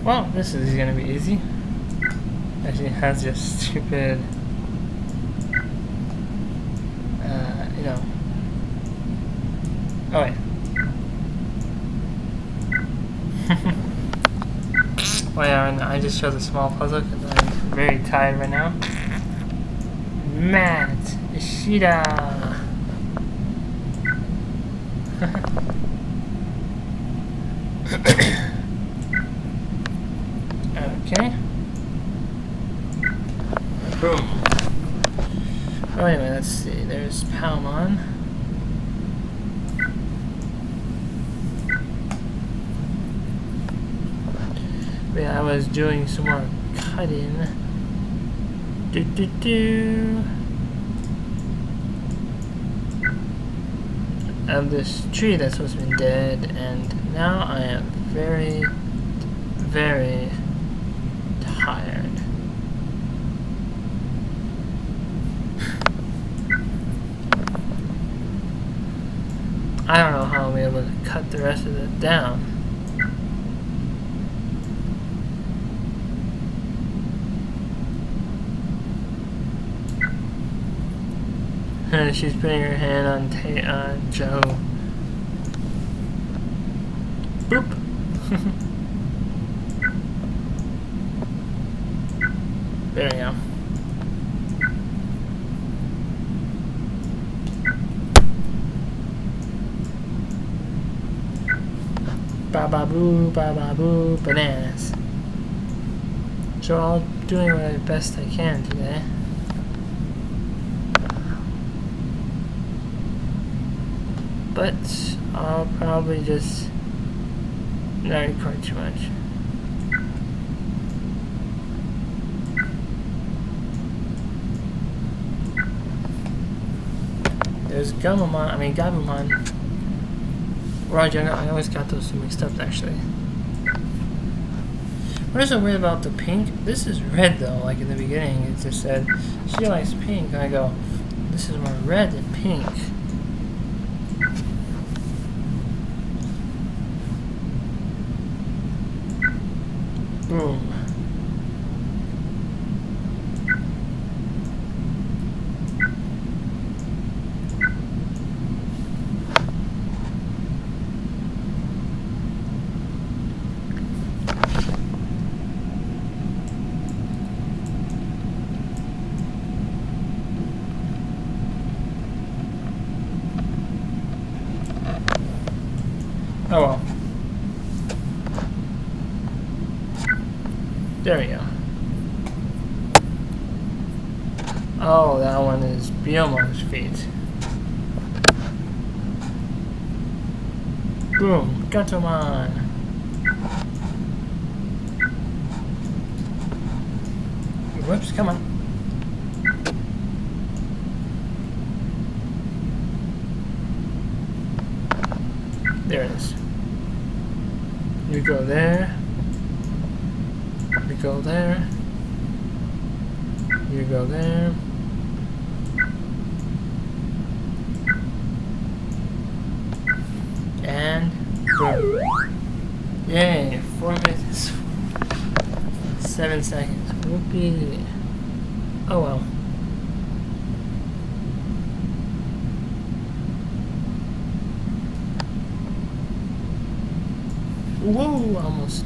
Well, this is gonna be easy. Actually, it has just stupid, you know. Oh wait. Well, yeah, and I just chose a small puzzle because I'm very tired right now. Matt Ishida. Okay. Boom. Oh, anyway, let's see. There's Palmon. But yeah, I was doing some more cutting. Of this tree that's supposed to be dead, and now I am very, very tired. I don't know how I'll be able to cut the rest of it down. And she's putting her hand on Joe. Boop. There we go. Ba boo, bananas. So I'm doing my best I can today. But I'll probably just not record too much. There's Gabumon. Roger, I always got those two mixed up actually. What is so weird about the pink? This is red though, like in the beginning it just said she likes pink, and I go, this is more red than pink. Boom. Oh well. There we go. Oh, that one is Biomon's feet. Boom, Gatomon. Whoops, come on. There it is. You go there. You go there. You go there. And boom. Yay, 4 minutes. 7 seconds. Whoopee. Oh well. Whoa, almost.